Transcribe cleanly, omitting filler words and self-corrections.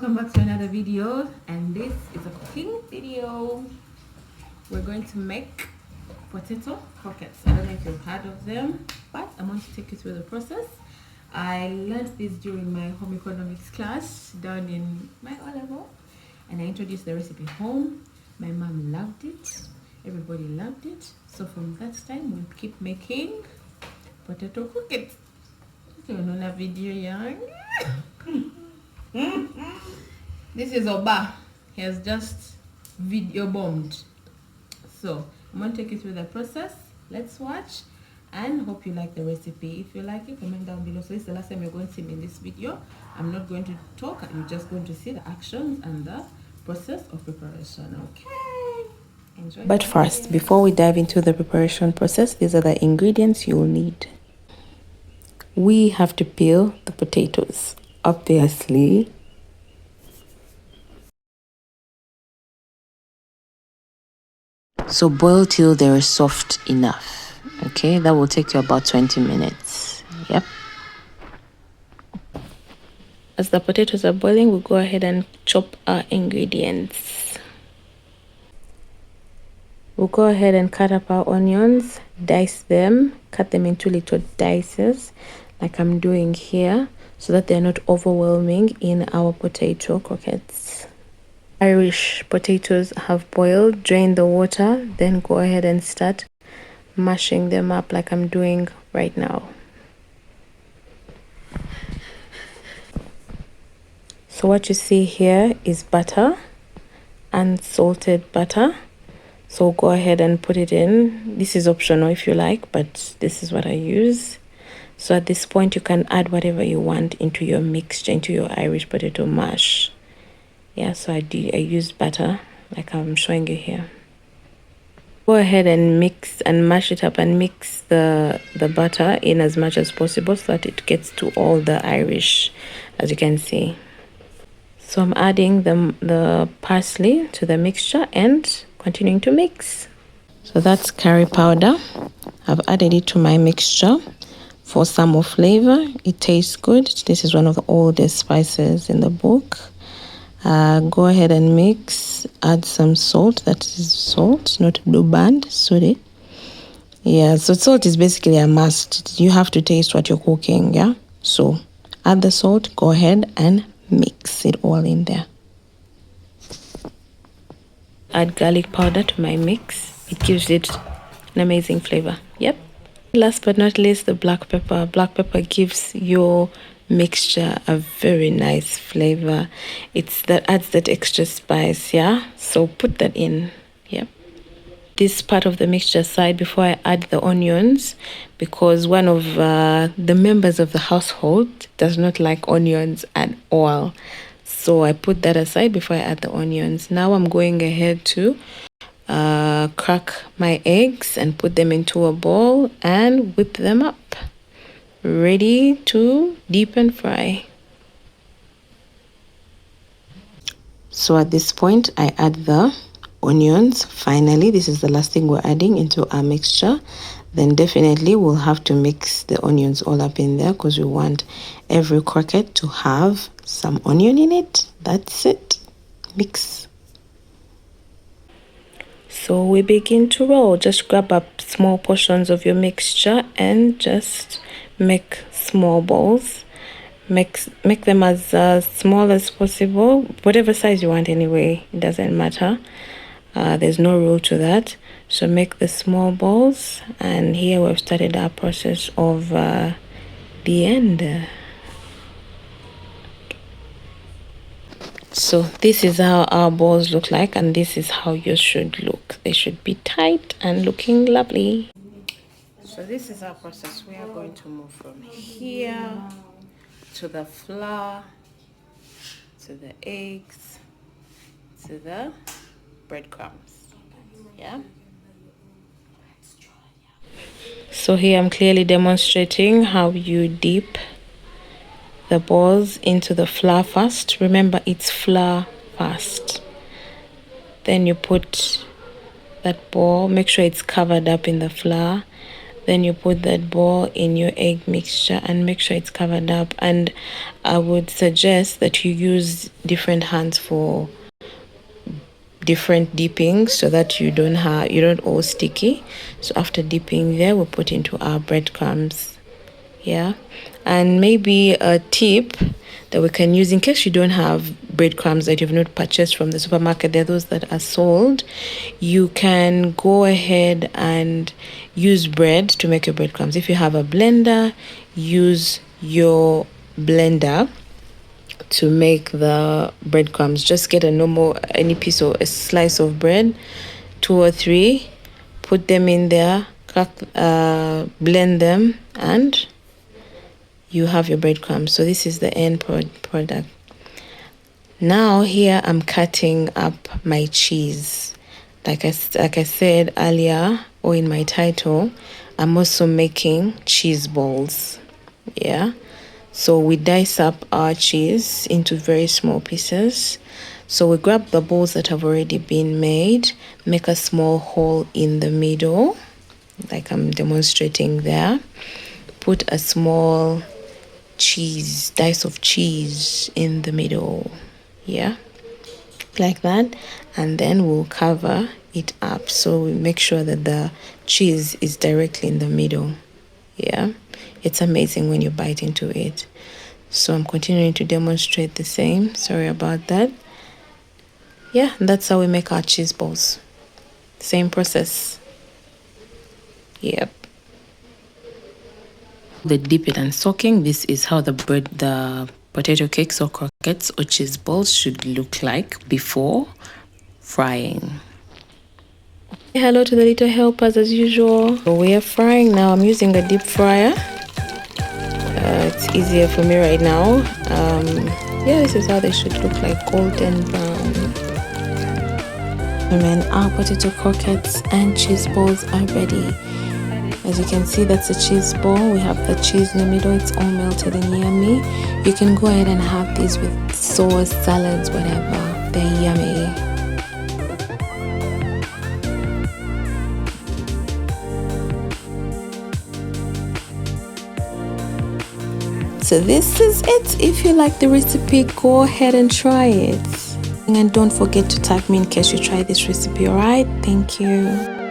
welcome back to another video, and this is a cooking video. We're going to make potato croquettes. I don't know if you've heard of them, but I'm going to take you through the process. I learned this during my home economics class down in my O-level, and I introduced the recipe home. My mom loved it, everybody loved it, so from that time we'll keep making potato croquettes. You know that video, young. This is Oba. He has just video bombed. So I'm going to take you through the process. Let's watch and hope you like the recipe. If you like it, comment down below. So this is the last time you're going to see me in this video. I'm not going to talk. You're just going to see the actions and the process of preparation. Okay. Enjoy. But first, before we dive into the preparation process, these are the ingredients you'll need. We have to peel the potatoes, obviously. So boil till they're soft enough. Okay, that will take you about 20 minutes. Yep. As the potatoes are boiling, we'll go ahead and chop our ingredients. We'll go ahead and cut up our onions, dice them, cut them into little dices, like I'm doing here, so that they're not overwhelming in our potato croquettes. Irish potatoes have boiled, drain the water, then go ahead and start mashing them up like I'm doing right now. So what you see here is butter, unsalted butter. So go ahead and put it in. This is optional if you like, but this is what I use. So at this point, you can add whatever you want into your mixture, into your Irish potato mash. Yeah, so I use butter like I'm showing you here. Go ahead and mix and mash it up and mix the butter in as much as possible so that it gets to all the Irish, as you can see. So I'm adding the parsley to the mixture and continuing to mix. So that's curry powder. I've added it to my mixture for some more flavor. It tastes good. This is one of the oldest spices in the book. Go ahead and mix. Add some salt. That is salt, not blue band. Sorry. Yeah, so salt is basically a must. You have to taste what you're cooking, yeah? So add the salt. Go ahead and mix it all in there. Add garlic powder to my mix. It gives it an amazing flavor. Yep. Last but not least, the black pepper. Black pepper gives your mixture a very nice flavor. That adds that extra spice, yeah? So put that in. Yep. This part of the mixture aside before I add the onions, because one of the members of the household does not like onions at all. So I put that aside before I add the onions. Now I'm going ahead to crack my eggs and put them into a bowl and whip them up, ready to deep and fry. So at this point I add the onions. Finally, this is the last thing we're adding into our mixture. Then definitely we'll have to mix the onions all up in there because we want every croquette to have some onion in it. That's it. Mix. So we begin to roll. Just grab up small portions of your mixture and just make small balls. Make them as small as possible, whatever size you want anyway, it doesn't matter. There's no rule to that. So make the small balls, and here we've started our process of the end. So this is how our balls look like, and this is how yours should look. They should be tight and looking lovely. So this is our process. We are going to move from here to the flour, to the eggs, to the breadcrumbs. Yeah. So here I'm clearly demonstrating how you dip the balls into the flour first. Remember, it's flour first. Then you put that ball, make sure it's covered up in the flour. Then you put that ball in your egg mixture and make sure it's covered up. And I would suggest that you use different hands for different dipping so that you don't all sticky. So after dipping there, we'll put into our breadcrumbs. Yeah, and maybe a tip that we can use in case you don't have breadcrumbs that you've not purchased from the supermarket, they're those that are sold. You can go ahead and use bread to make your breadcrumbs. If you have a blender, use your blender to make the breadcrumbs. Just get any piece or a slice of bread, 2 or 3, put them in there, blend them, and you have your breadcrumbs. So this is the end product. Now here I'm cutting up my cheese. Like I said earlier, or in my title, I'm also making cheese balls. Yeah. So we dice up our cheese into very small pieces. So we grab the balls that have already been made, make a small hole in the middle, like I'm demonstrating there. Put a small dice of cheese in the middle. Yeah, like that. And then we'll cover it up. So we make sure that the cheese is directly in the middle. Yeah, it's amazing when you bite into it. So I'm continuing to demonstrate the same. Sorry about that. Yeah, that's how we make our cheese balls. Same process. Yep. The dip it and soaking. This is how the potato cakes or croquettes or cheese balls should look like before frying. Hello to the little helpers as usual. We are frying now. I'm using a deep fryer. It's easier for me right now. Yeah, this is how they should look like, golden brown. And then our potato croquettes and cheese balls are ready. As you can see, that's a cheese ball. We have the cheese in the middle. It's all melted and yummy. You can go ahead and have these with sauce, salads, whatever. They're yummy. So this is it. If you like the recipe, go ahead and try it. And don't forget to tag me in case you try this recipe, alright? Thank you.